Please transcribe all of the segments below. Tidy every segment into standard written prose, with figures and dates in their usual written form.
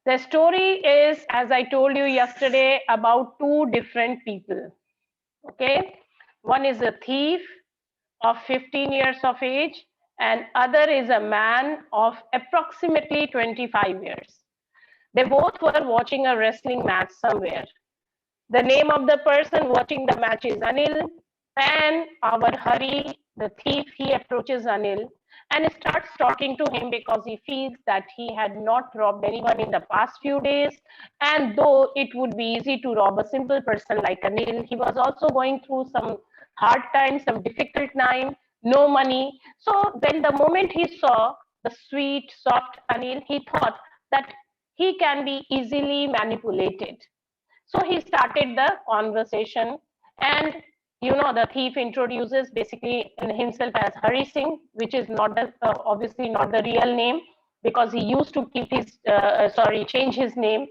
The story is, as I told you yesterday, about two different people. Okay, one is a thief of 15 years of age, and other is a man of approximately 25 years. They both were watching a wrestling match somewhere. The name of the person watching the match is Anil, and our Hari, the thief, he approaches Anil and starts talking to him because he feels that he had not robbed anyone in the past few days. And though it would be easy to rob a simple person like Anil, he was also going through some hard time, some difficult time, no money. So when the moment he saw the sweet, soft Anil, he thought that he can be easily manipulated. So he started the conversation, and the thief introduces basically himself as Hari Singh, which is not the obviously not the real name, because he used to keep his change his name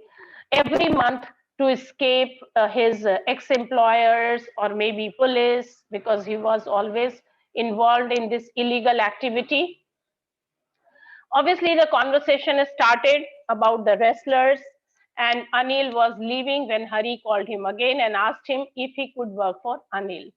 every month to escape his ex-employers or maybe police, because he was always involved in this illegal activity. Obviously, the conversation started about the wrestlers, and Anil was leaving when Hari called him again and asked him if he could work for Anil.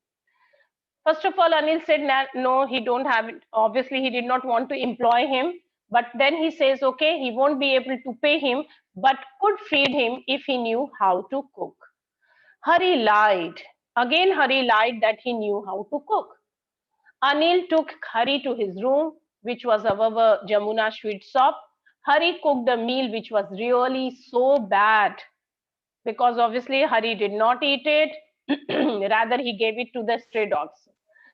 First of all, Anil said no, he don't have it. Obviously, he did not want to employ him. But then he says, okay, he won't be able to pay him, but could feed him if he knew how to cook. Hari lied. Again, Hari lied that he knew how to cook. Anil took Hari to his room, which was above a Jamuna sweet shop. Hari cooked a meal which was really so bad, because obviously Hari did not eat it. Rather, he gave it to the stray dogs.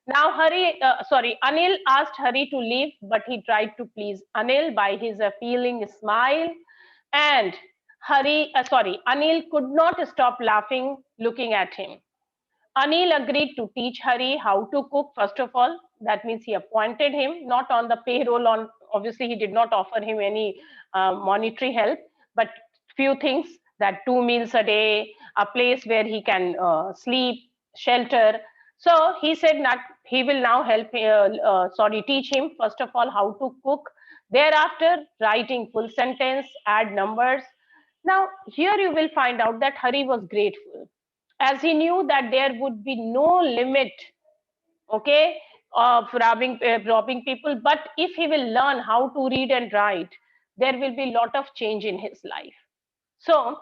Now, Anil asked Hari to leave, but he tried to please Anil by his appealing smile. And Anil could not stop laughing looking at him. Anil agreed to teach Hari how to cook, first of all. That means he appointed him, not on the payroll. Obviously, he did not offer him any monetary help, but few things, that 2 meals a day, a place where he can sleep, shelter. So he said that he will now teach him, first of all, how to cook. Thereafter, writing full sentence, add numbers. Now, here you will find out that Hari was grateful, as he knew that there would be no limit, okay, of robbing people. But if he will learn how to read and write, there will be a lot of change in his life. So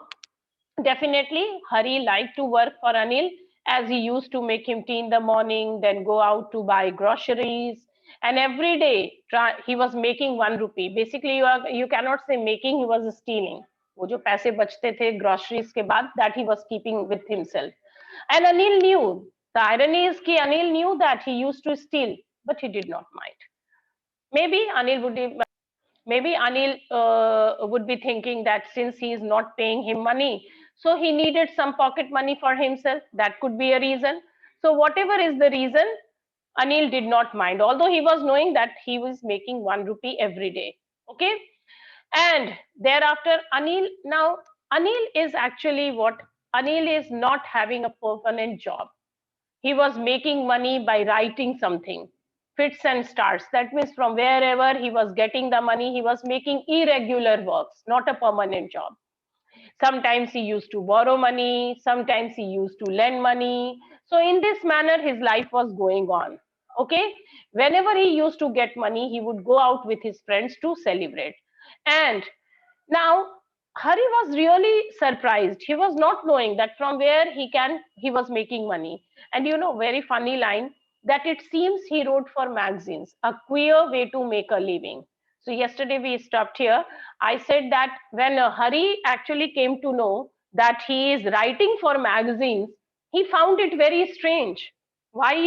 definitely, Hari liked to work for Anil, as he used to make him tea in the morning, then go out to buy groceries. And every day he was making 1 rupee. Basically, you cannot say making, he was stealing. वो जो पैसे बचते थे groceries के बाद, that he was keeping with himself. And Anil knew. The irony is that Anil knew that he used to steal, but he did not mind. Maybe Anil would be thinking that since he is not paying him money, so he needed some pocket money for himself. That could be a reason. So whatever is the reason, Anil did not mind, although he was knowing that he was making 1 rupee every day. Okay. And thereafter, Anil is actually what? Anil is not having a permanent job. He was making money by writing something, fits and starts. That means from wherever he was getting the money, he was making irregular works, not a permanent job. Sometimes he used to borrow money, sometimes he used to lend money. So in this manner, his life was going on. Okay. Whenever he used to get money, he would go out with his friends to celebrate. And now Hari was really surprised. He was not knowing that from where he was making money. And very funny line, that it seems he wrote for magazines, a queer way to make a living. So yesterday we stopped here. I said that when Hari actually came to know that he is writing for magazines, he found it very strange. Why?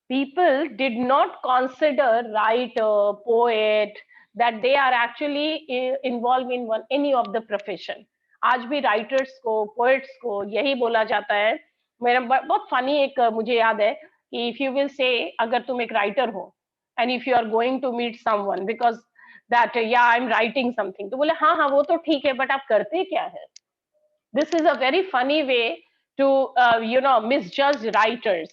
People did not consider writer, poet, that they are actually involved in any of the profession. आज भी writers को, poets को यही बोला जाता है. मेरा बहुत funny एक मुझे याद है कि if you will say, अगर तुम एक writer हो and if you are going to meet someone because that yeah I'm writing something, तो बोले हाँ हाँ वो तो ठीक है, but आप करते क्या है? This is a very funny way to misjudge writers,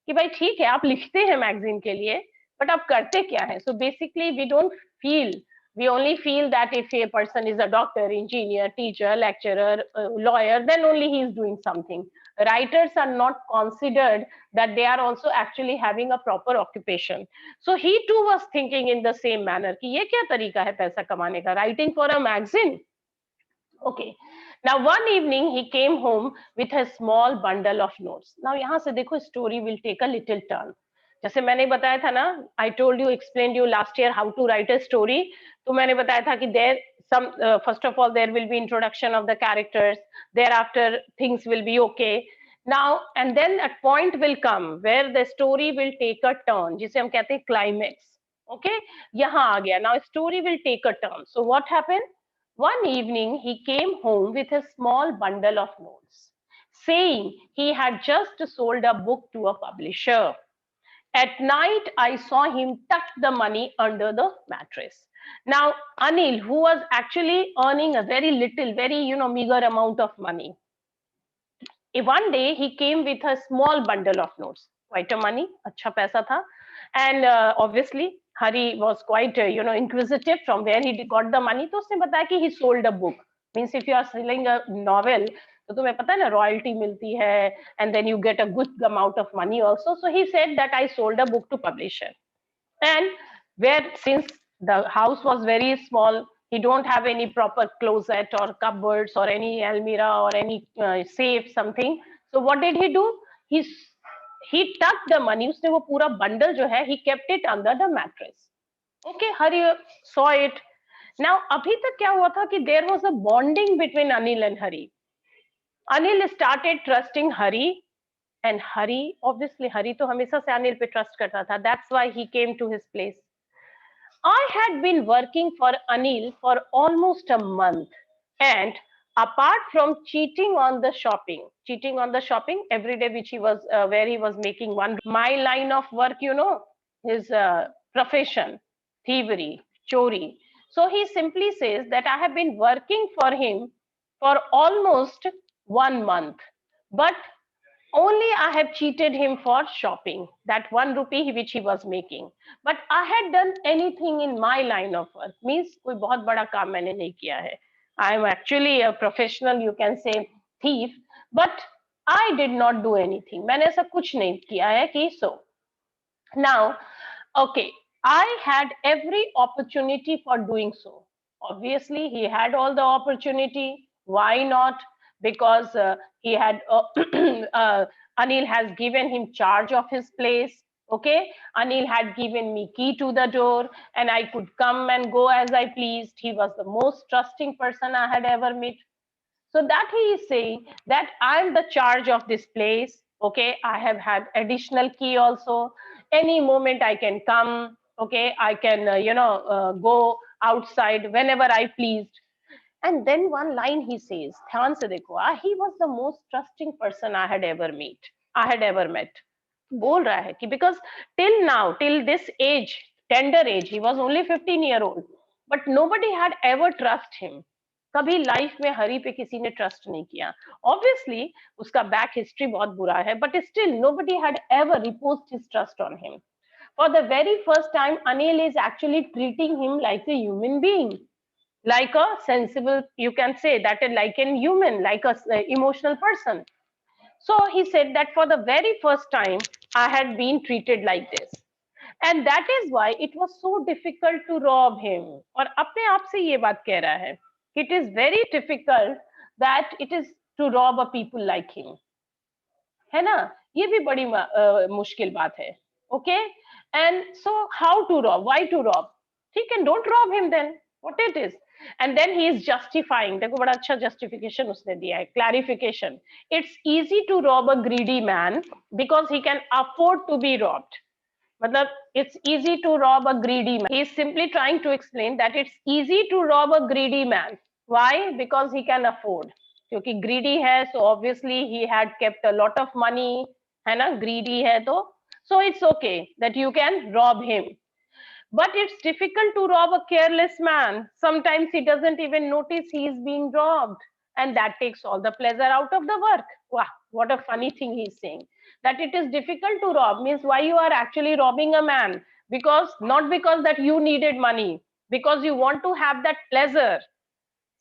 कि भाई ठीक है आप लिखते हैं मैगजीन के लिए, बट आप करते क्या है? So basically we don't feel We only feel that if a person is a doctor, engineer, teacher, lecturer, lawyer, then only he is doing something. Writers are not considered that they are also actually having a proper occupation. So he too was thinking in the same manner कि ये क्या तरीका है पैसा कमाने का, writing for a magazine. Okay. Now one evening he came home with a small bundle of notes. Now यहाँ से देखो story will take a little turn. जैसे मैंने बताया था ना, I told you, explained you last year how to write a story. तो मैंने बताया था कि there some first of all there will be introduction of the characters. Thereafter things will be okay. Now and then a point will come where the story will take a turn, जिसे हम कहते हैं climax. Okay, यहाँ आ गया. Now story will take a turn. So what happened? One evening, he came home with a small bundle of notes, saying he had just sold a book to a publisher. At night, I saw him tuck the money under the mattress. Now, Anil, who was actually earning a very little, very, meager amount of money, one day he came with a small bundle of notes, quite a money, अच्छा पैसा था, and obviously Hari was quite inquisitive from where he got the money. तो उसने बताया कि he sold a book. Means if you are selling a novel, तो तुम्हें पता है ना royalty मिलती है, and then you get a good amount of money also. So he said that I sold a book to publisher, and where since the house was very small, he don't have any proper closet or cupboards or any almirah or any safe something. So what did he do? He tucked the money, उसने वो पूरा bundle जो है, he kept it under the mattress. Okay, Hari saw it. Now अभी तक क्या हुआ था कि there was a bonding between Anil and Hari. Anil started trusting Hari, and Hari, obviously Hari तो हमेशा से अनिल पे trust करता था. That's why he came to his place. I had been working for Anil for almost a month, and apart from cheating on the shopping every day, which he was where he was making one. My line of work, his profession, thievery, chori. So he simply says that I have been working for him for almost 1 month, but only I have cheated him for shopping, that 1 rupee which he was making. But I had done anything in my line of work. Means कोई बहुत बड़ा काम मैंने नहीं किया है. I am actually a professional, you can say, thief, but I did not do anything. मैंने ऐसा कुछ नहीं किया है कि so. Now, okay, I had every opportunity for doing so. Obviously, he had all the opportunity. Why not? Because he had Anil has given him charge of his place. Okay, Anil had given me key to the door, and I could come and go as I pleased. He was the most trusting person I had ever met. So that he is saying that I'm the charge of this place. Okay, I have had additional key also. Any moment I can come. Okay, I can go outside whenever I pleased. And then one line he says, ध्यान से देखो, he was the most trusting person I had ever met. बोल रहा है कि because till now, till this age, tender age, he was only 15-year-old, but nobody had ever trust him. कभी life में हरी पे किसी ने ट्रस्ट नहीं किया. ऑब्वियसली उसका बैक हिस्ट्री बहुत बुरा है, but still nobody had ever reposed his trust on him. For the very first time, Anil is actually treating him like a human being, like a sensible, you can say that, like a human, like a emotional person. So he said that for the very first time I had been treated like this, and that is why it was so difficult to rob him. और अपने आप से ये बात कह रहा है, it is very difficult that it is to rob a people like him. है ना, ये भी बड़ी मुश्किल बात है. Okay, and so how to rob, why to rob? ठीक है, don't rob him then, what it is. And then he is justifying, देखो बड़ा अच्छा justification उसने दिया है, clarification. It's easy to rob a greedy man because he can afford to be robbed. मतलब it's easy to rob a greedy man. He is simply trying to explain that it's easy to rob a greedy man. Why? Because he can afford. क्योंकि greedy है, so obviously he had kept a lot of money, है ना, greedy है तो, so it's okay that you can rob him. But it's difficult to rob a careless man. Sometimes he doesn't even notice he is being robbed, and that takes all the pleasure out of the work. Wow, what a funny thing he's saying. That it is difficult to rob means why you are actually robbing a man, because not because that you needed money, because you want to have that pleasure.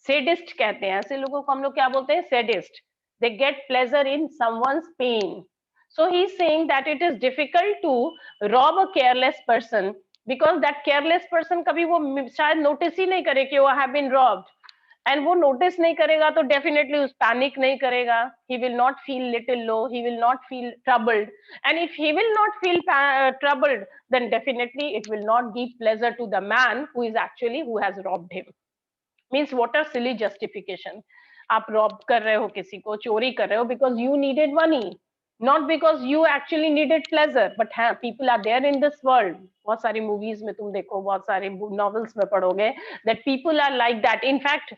Sadist कहते हैं ऐसे लोगों को, हम लोग क्या बोलते हैं? Sadist. They get pleasure in someone's pain. So he's saying that it is difficult to rob a careless person because that careless person कभी वो शायद notice ही नहीं करे कि वो have been robbed. And वो notice नहीं करेगा तो definitely उस panic नहीं करेगा. He will not feel little low. He will not feel troubled. And if he will not feel troubled, then definitely it will not give pleasure to the man who has robbed him. Means what a silly justification. आप Rob कर रहे हो किसी को, चोरी कर रहे हो because you needed money, not because you actually needed pleasure. But हाँ, people are there in this world. बहुत सारी movies में तुम देखो, बहुत सारे novels में पढ़ोगे that people are like that. In fact,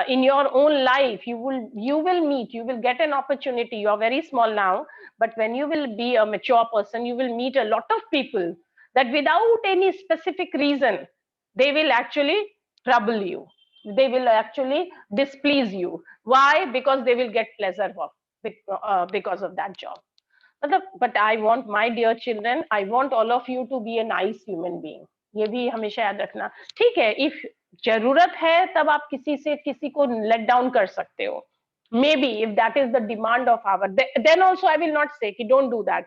in your own life, you will get an opportunity. You are very small now, but when you will be a mature person, you will meet a lot of people that without any specific reason, they will actually trouble you. They will actually displease you. Why? Because they will get pleasure because of that job. But I want my dear children, I want all of you to be a nice human being. ये भी हमेशा याद रखना. ठीक है, if जरूरत है तब आप किसी को let down कर सकते हो. Maybe if that is the demand of our, then also I will not say कि don't do that.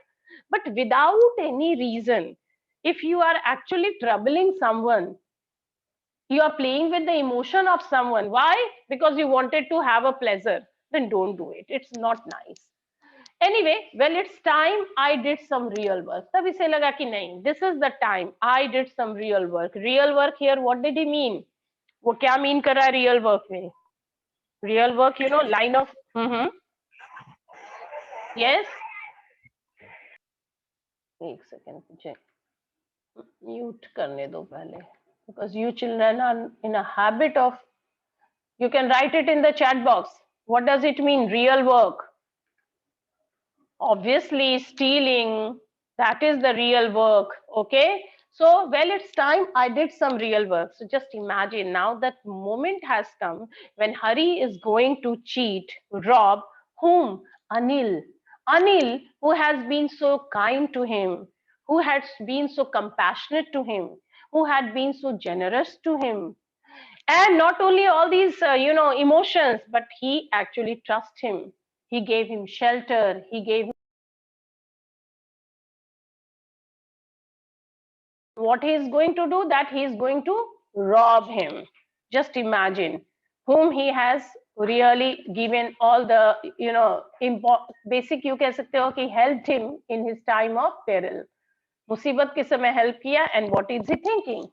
But without any reason, if you are actually troubling someone, you are playing with the emotion of someone. Why? Because you wanted to have a pleasure. Then don't do it. It's not nice. Anyway, well, it's time I did some real work. तब इसे लगा कि नहीं, this is the time I did some real work. Real work here, what did he mean? वो क्या mean कर रहा है real work में? Real work, you know, line of. Yes. एक सेकंड मुझे म्यूट करने दो पहले, because you children are in a habit of. You can write it in the chat box. What does it mean, real work? Obviously, stealing, that is the real work. Okay. So, well, it's time I did some real work. So just imagine now that moment has come when Hari is going to cheat, rob whom? Anil. Anil, who has been so kind to him, who has been so compassionate to him, who had been so generous to him. And not only all these, emotions, but he actually trusts him. He gave him shelter. He gave him. What he is going to do? That he is going to rob him. Just imagine whom he has really given all the, basic, you कह सकते हो कि helped him in his time of peril. मुसीबत के समय help किया, and what is he thinking?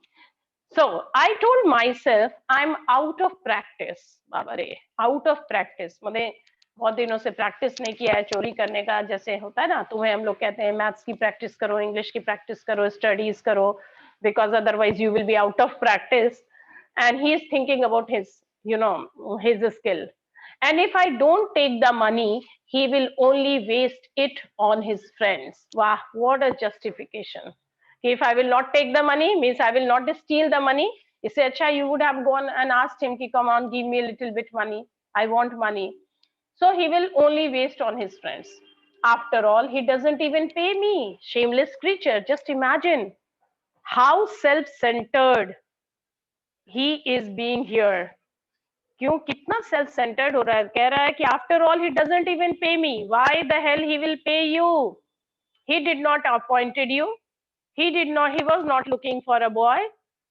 So I told myself, I'm out of practice. बाबा रे, out of practice. मैंने बहुत दिनों से प्रैक्टिस नहीं किया है चोरी करने का. जैसे होता है ना, तुम्हें हम लोग कहते हैं मैथ्स की प्रैक्टिस करो, इंग्लिश की प्रैक्टिस करो, स्टडीज करो, because otherwise you will be out of practice. And he is thinking about his, his skill. And if I don't take the money, he will only waste it on his friends. Wow, what a justification. If I will not take the money, means I will not steal the money. इससे अच्छा you would have gone and asked him कि come on, give me a little bit money. I want money. So he will only waste on his friends. After all, he doesn't even pay me. Shameless creature. Just imagine how self-centered he is being here. क्यों कितना self-centered हो रहा है? कह रहा है कि after all he doesn't even pay me. Why the hell he will pay you? He did not appointed you. He was not looking for a boy.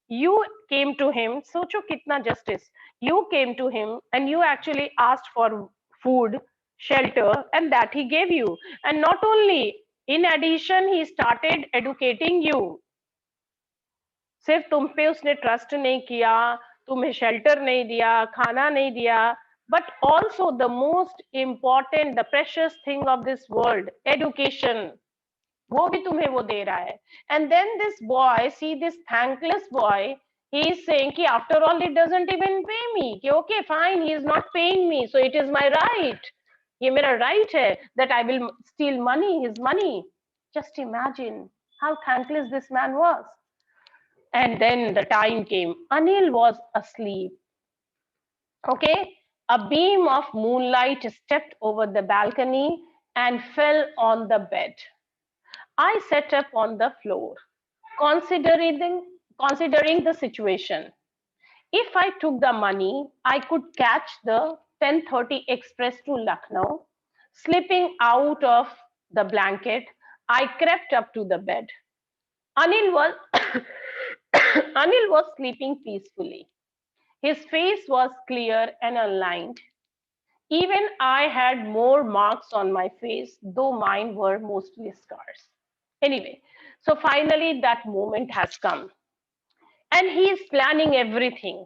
You came to him. सोचो कितना justice. You came to him and you actually asked for food, shelter, and that he gave you. And not only, in addition, he started educating you. सिर्फ तुम पे उसने trust नहीं किया, तुम्हें shelter नहीं दिया, खाना नहीं दिया, but also the most important, the precious thing of this world, education, वो भी तुम्हें वो दे रहा है. And then this boy, see this thankless boy, he is saying कि after all he doesn't even pay me, कि okay fine, he is not paying me, so it is my right, ये मेरा right है that I will steal money, his money. Just imagine how thankless this man was. And then the time came. Anil was asleep. Okay, a beam of moonlight stepped over the balcony and fell on the bed. I sat up on the floor, considering the situation. if I took the money, I could catch the 10:30 express to Lucknow. Slipping out of the blanket, I crept up to the bed. Anil was Anil was sleeping peacefully. His face was clear and aligned. Even I had more marks on my face, though mine were mostly scars. Anyway, so finally that moment has come. And he is planning everything.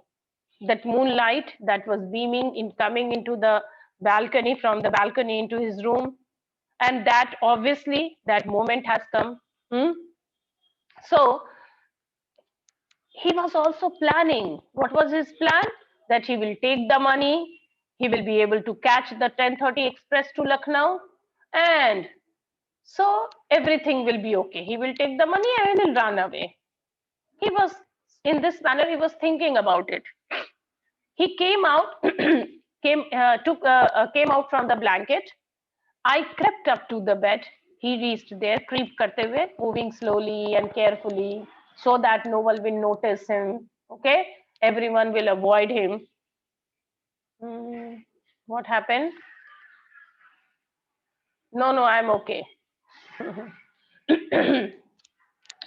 That moonlight that was beaming in coming into the balcony, from the balcony into his room. And that obviously that moment has come. Hmm? So he was also planning. What was his plan? That he will take the money, he will be able to catch the 10:30 express to Lucknow, and so everything will be okay. He will take the money and he'll run away. He was in this manner, he was thinking about it. He came out, came out from the blanket. I crept up to the bed. He reached there, creep karte hue, moving slowly and carefully so that no one will notice him. Okay, everyone will avoid him. What happened? No, no, I'm okay.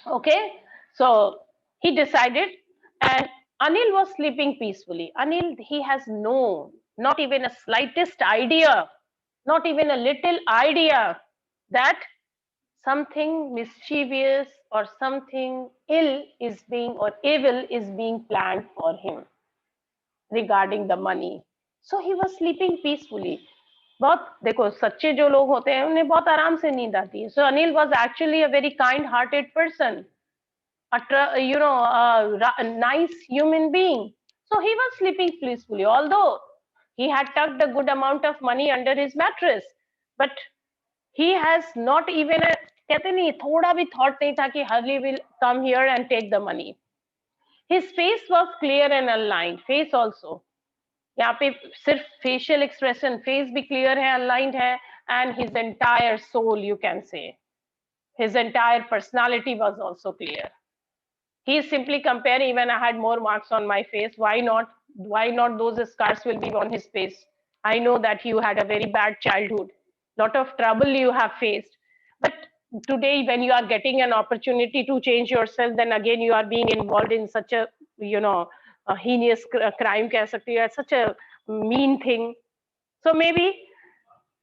Okay, so he decided, and Anil was sleeping peacefully. Anil, he has no, not even a slightest idea, not even a little idea that something mischievous or something ill is being, or evil is being planned for him regarding the money. So he was sleeping peacefully. बहुत देखो, सच्चे जो लोग होते हैं उन्हें बहुत आराम से नींद आती है. So Anil was actually a very kind hearted person, a nice human being. So he was sleeping peacefully, although he had tucked a good amount of money under his mattress. But he has not even a, कहते नहीं, थोड़ा भी thought नहीं था कि Harley will come here and take the money. His face was clear and aligned. Face also. यहाँ पे सिर्फ facial expression, face भी clear है, aligned है, and his entire soul, you can say, his entire personality was also clear. He is simply comparing, even I had more marks on my face. Why not? Why not those scars will be on his face? I know that you had a very bad childhood. Lot of trouble you have faced. But today, when you are getting an opportunity to change yourself, then again you are being involved in such a, a heinous crime, कह सकती है, such a mean thing. So maybe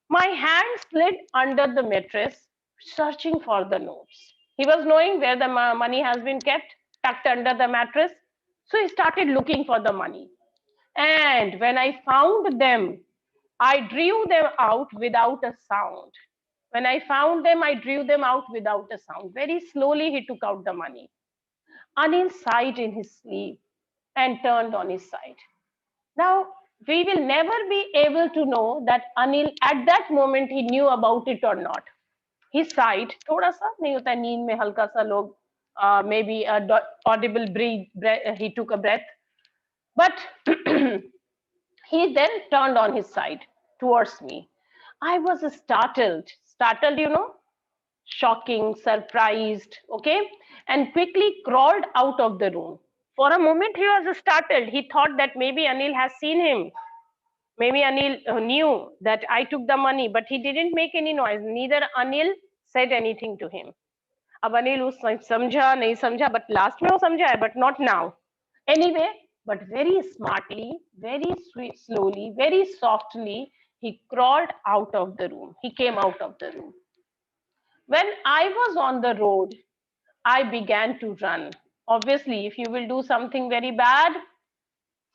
my hand slid under the mattress, searching for the notes. He was knowing where the money has been kept, tucked under the mattress. So he started looking for the money. And when I found them, I drew them out without a sound. When I found them, I drew them out without a sound. Very slowly, he took out the money. Anil sighed in his sleep and turned on his side. Now, we will never be able to know that Anil at that moment he knew about it or not. He sighed, थोड़ा सा नहीं होता नींद में हल्का सा लोग maybe a audible breath, he took a breath, but he then turned on his side towards me. I was startled, shocking, surprised, okay, and quickly crawled out of the room. For a moment, he was startled. He thought that maybe Anil has seen him. Maybe Anil knew that I took the money, but he didn't make any noise. Neither Anil said anything to him. अब अनिल उस समझा नहीं समझा, but last में वो समझा है, but not now. Anyway, but very smartly, very slowly, very softly, he crawled out of the room. He came out of the room. When I was on the road, I began to run. Obviously, if you will do something very bad,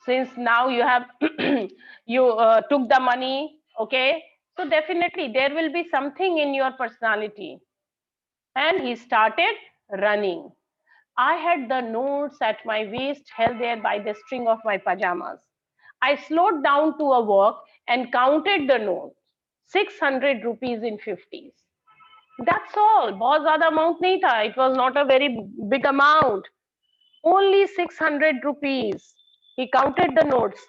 since now you have you took the money, okay, so definitely there will be something in your personality. And he started running. I had the notes at my waist held there by the string of my pajamas. I slowed down to a walk and counted the notes. 600 rupees in 50s. That's all. बहुत ज़्यादा amount नहीं था. It was not a very big amount. Only 600 rupees. He counted the notes.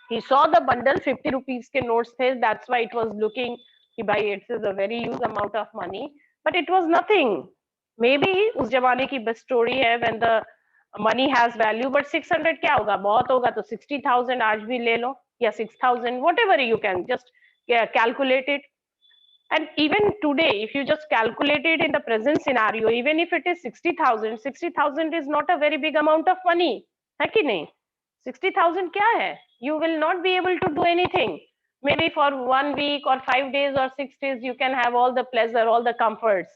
He saw the bundle, 50 rupees के notes थे. That's why it was looking, it is a very huge amount of money. But it was nothing. Maybe उस जमाने की best story है when the money has value, but 600 क्या होगा, बहुत होगा तो 60,000 आज भी ले लो, या 6,000, whatever you can just calculate it. And even today, if you just calculate it in the present scenario, even if it is 60,000, 60,000 is not a very big amount of money, है कि नहीं? 60,000 क्या है? You will not be able to do anything. Maybe for 1 week or 5 days or 6 days, you can have all the pleasure, all the comforts.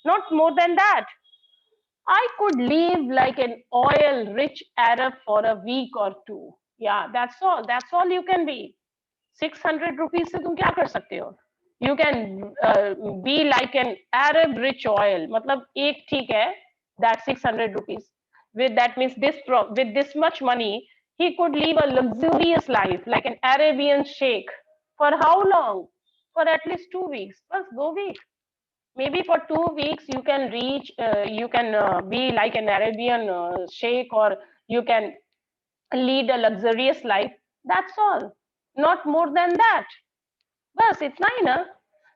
Not more than that. I could live like an oil-rich Arab for a week or two. Yeah, that's all. That's all you can be. 600 rupees से तुम क्या कर सकते हो? You can be like an Arab rich oil. मतलब एक ठीक है, that 600 rupees. With that means with this much money, he could live a luxurious life like an Arabian sheikh. For how long? For at least 2 weeks. बस 2 weeks. Maybe for 2 weeks you can you can be like an Arabian sheikh, or you can lead a luxurious life. That's all. Not more than that. बस इतना ही ना.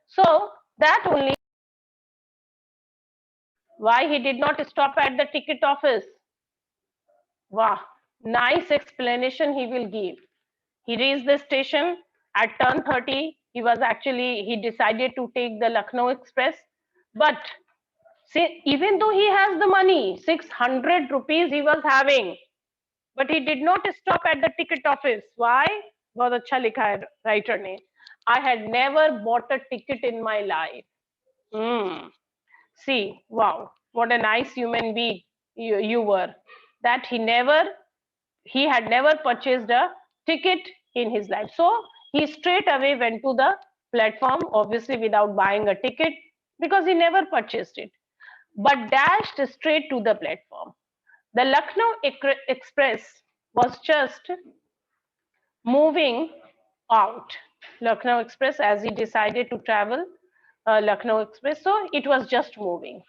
So that only why he did not stop at the ticket office. Wow, nice explanation he will give. He reached the station at 10:30. He decided to take the Lucknow Express. But see, even though he has the money, 600 rupees he was having, but he did not stop at the ticket office. Why? बहुत अच्छा लिखा है writer ने. I had never bought a ticket in my life. See, wow, what a nice human being you were. That he had never purchased a ticket in his life. So he straight away went to the platform, obviously without buying a ticket, because he never purchased it, but dashed straight to the platform. The Lucknow Express was just moving out. Lucknow Express, as he decided to travel Lucknow Express, so it was just moving.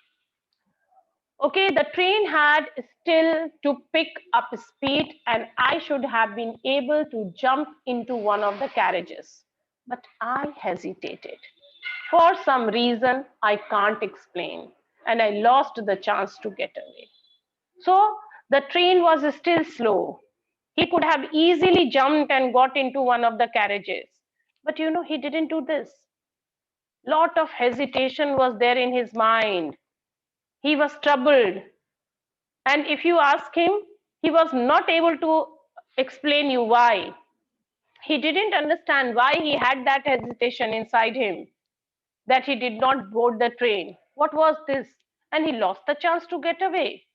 Okay, the train had still to pick up speed, and I should have been able to jump into one of the carriages. But I hesitated. For some reason I can't explain, and I lost the chance to get away. So the train was still slow. He could have easily jumped and got into one of the carriages. But he didn't do this. Lot of hesitation was there in his mind. He was troubled. And if you ask him, he was not able to explain you why. He didn't understand why he had that hesitation inside him, that he did not board the train. What was this? And he lost the chance to get away.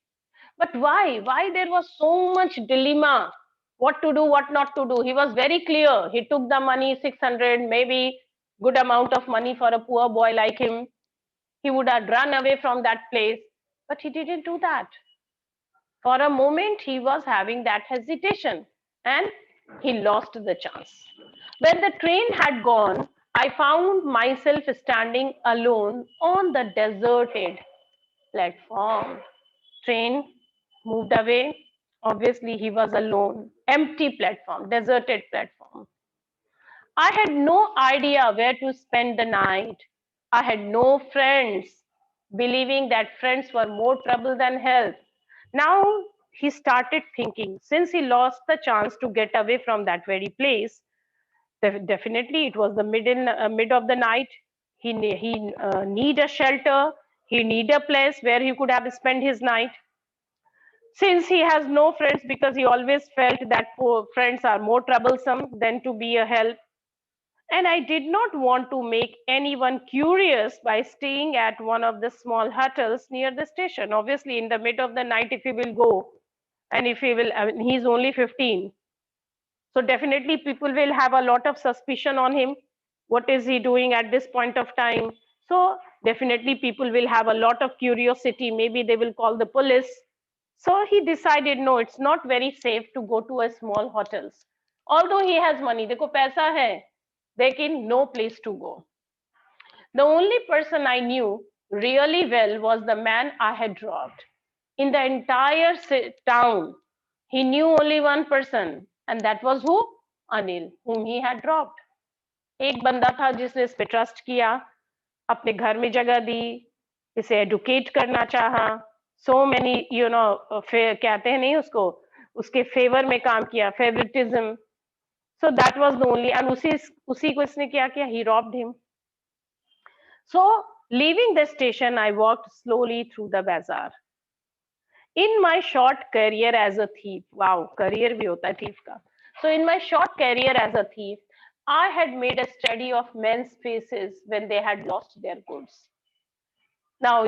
But why? Why there was so much dilemma? What to do, what not to do? He was very clear. He took the money, 600, maybe good amount of money for a poor boy like him. He would have run away from that place, but he didn't do that. For a moment, he was having that hesitation, and he lost the chance. When the train had gone, I found myself standing alone on the deserted platform. Train moved away. Obviously, he was alone. Empty platform, deserted platform. I had no idea where to spend the night. I had no friends, believing that friends were more trouble than help. Now he started thinking, since he lost the chance to get away from that very place, definitely it was the mid of the night. He need a shelter. He need a place where he could have spent his night. Since he has no friends, because he always felt that friends are more troublesome than to be a help. And I did not want to make anyone curious by staying at one of the small hotels near the station. Obviously, in the middle of the night, if he will go, and if he will, I mean, he's only 15. So definitely people will have a lot of suspicion on him. What is he doing at this point of time? So definitely people will have a lot of curiosity. Maybe they will call the police. So he decided, no, it's not very safe to go to a small hotels. Although he has money, देखो पैसा है, लेकिन no place to go. The only person I knew really well was the man I had robbed. In the entire town, he knew only one person, and that was who? Anil, whom he had robbed. एक बंदा था जिसने इस पे trust किया, अपने घर में जगह दी, इसे एडुकेट करना चाहा. so many, कहते हैं नहीं उसको, उसके फेवर में काम किया, favouritism. So that was the only, and उसी को इसने क्या किया, he robbed him. So leaving the station, I walked slowly through the bazaar. In my short career as a thief, wow, career भी होता है thief का. So in my short career as a thief, I had made a study of men's faces when they had lost their goods. Now,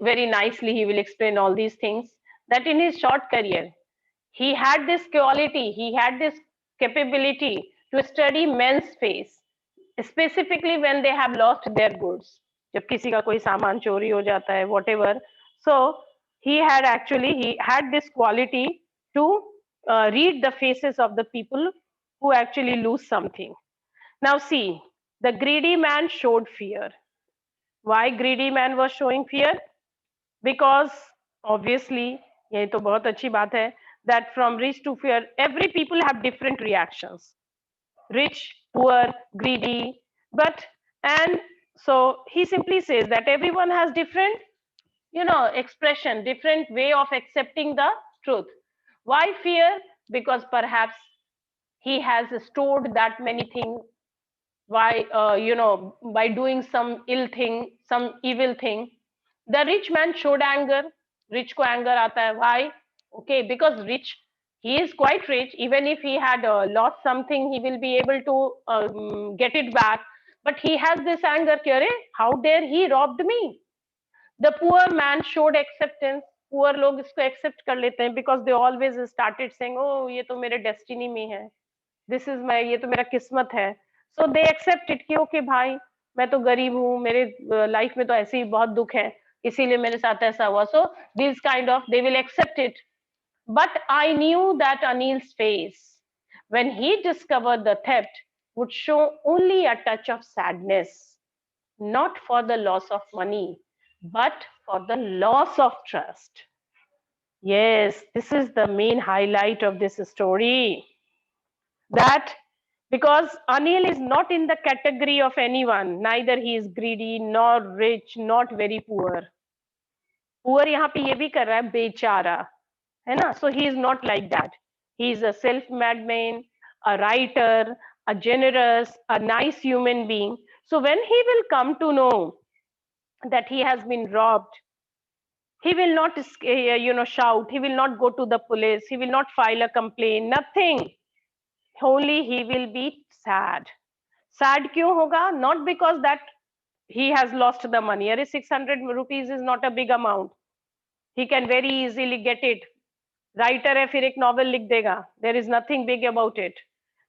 very nicely he will explain all these things, that in his short career, he had this quality, he had this capability to study men's face, specifically when they have lost their goods. जब किसी का कोई सामान चोरी हो जाता है, whatever. So he had this quality to read the faces of the people who actually lose something. Now see, the greedy man showed fear. Why greedy man was showing fear? Because obviously, ये तो बहुत अच्छी बात है, that from rich to fear, every people have different reactions. Rich, poor, greedy, and so he simply says that everyone has different, expression, different way of accepting the truth. Why fear? Because perhaps he has stored that many things. Why, by doing some ill thing, some evil thing. The rich man showed anger. Rich ko anger aata hai. Why? Okay, because rich, he is quite rich. Even if he had lost something, he will be able to get it back. But he has this anger. Ki, "Arey, how dare he robbed me?" The poor man showed acceptance. Poor लोग इसको accept कर लेते हैं because they always started saying, "Oh, ये तो मेरे destiny में है. This is my, ये तो मेरा किस्मत है." So they accept it कि okay भाई, मैं तो गरीब हूँ, मेरे लाइफ में तो ऐसे ही बहुत दुख है, इसीलिए मेरे साथ ऐसा हुआ. So these kind of, they will accept it. But I knew that Anil's face, when he discovered the theft, would show only a touch of sadness, not for the loss of money, but for the loss of trust. Yes, this is the main highlight of this story. That because Anil is not in the category of anyone, neither he is greedy, nor rich, not very poor. Poor यहाँ पे ये भी कर रहा है बेचारा, है ना? So he is not like that. He is a self-made man, a writer, a generous, a nice human being. So when he will come to know that he has been robbed, he will not shout, he will not go to the police, he will not file a complaint, nothing. Only he will be sad. Sad क्यों होगा? Not because that he has lost the money. अरे 600 rupees is not a big amount. He can very easily get it. Writer है, फिर एक novel लिख देगा. There is nothing big about it.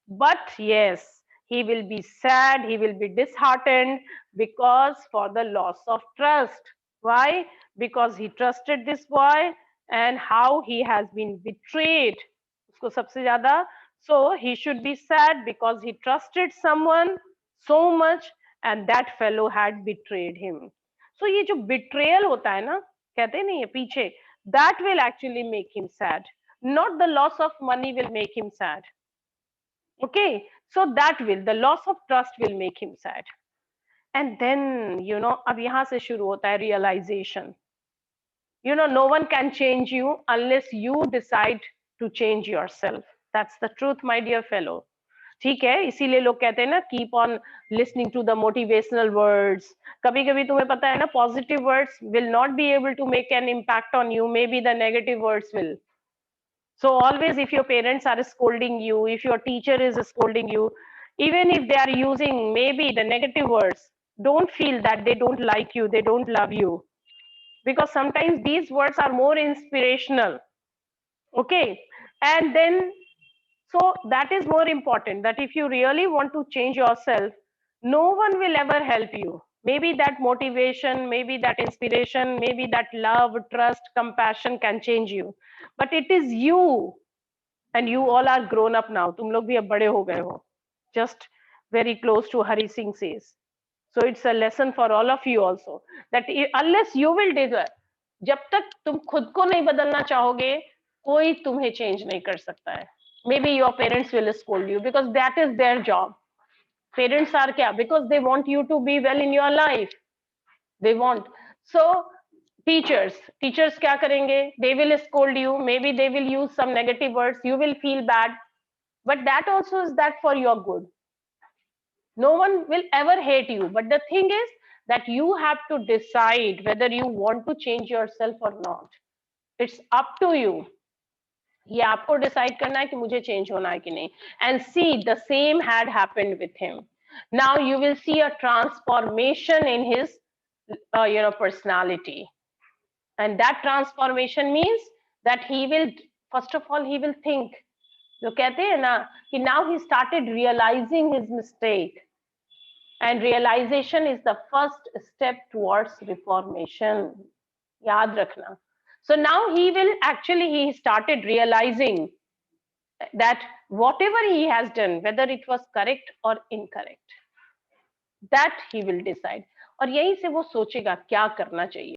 But yes, he will be sad, he will be disheartened because for the loss of trust. Why? Because he trusted this boy and how he has been betrayed. उसको सबसे ज्यादा. So he should be sad because he trusted someone so much and that fellow had betrayed him. So ये जो betrayal होता है ना, कहते नहीं है पीछे, that will actually make him sad. Not the loss of money will make him sad. Okay, so that will, the loss of trust will make him sad. And then, अब यहाँ से शुरू होता है realization. No one can change you unless you decide to change yourself. That's the truth, my dear fellow. ठीक है, इसीलिए लोग कहते हैं ना, keep on listening to the motivational words. कभी कभी तुम्हें पता है ना, positive words will not be able to make an impact on you, maybe the negative words will. So always, if your parents are scolding you, if your teacher is scolding you, even if they are using maybe the negative words, don't feel that they don't like you, they don't love you. Because sometimes these words are more inspirational. Okay. And then, so that is more important, that if you really want to change yourself, no one will ever help you. Maybe that motivation, maybe that inspiration, maybe that love, trust, compassion can change you. But it is you, and you all are grown up now. तुम लोग भी अब बड़े हो गए हो. Just very close to Hari Singh says. So it's a lesson for all of you also, that unless you will desire, जब तक तुम खुद को नहीं बदलना चाहोगे, कोई तुम्हें change नहीं कर सकता है. Maybe your parents will scold you because that is their job. Parents are क्या? Because they want you to be well in your life. They want. So teachers क्या करेंगे? They will scold you, maybe they will use some negative words, you will feel bad, but that also is that for your good. No one will ever hate you, but the thing is that you have to decide whether you want to change yourself or not. It's up to you. ये आपको decide करना है कि मुझे change होना है कि नहीं. And see, the same had happened with him. Now you will see a transformation in his personality. And that transformation means that he will, first of all, he will think. जो कहते हैं ना कि now he started realizing his mistake, and realization is the first step towards reformation. याद रखना. So now he started realizing that whatever he has done, whether it was correct or incorrect, that he will decide. और यहीं से वो सोचेगा क्या करना चाहिए.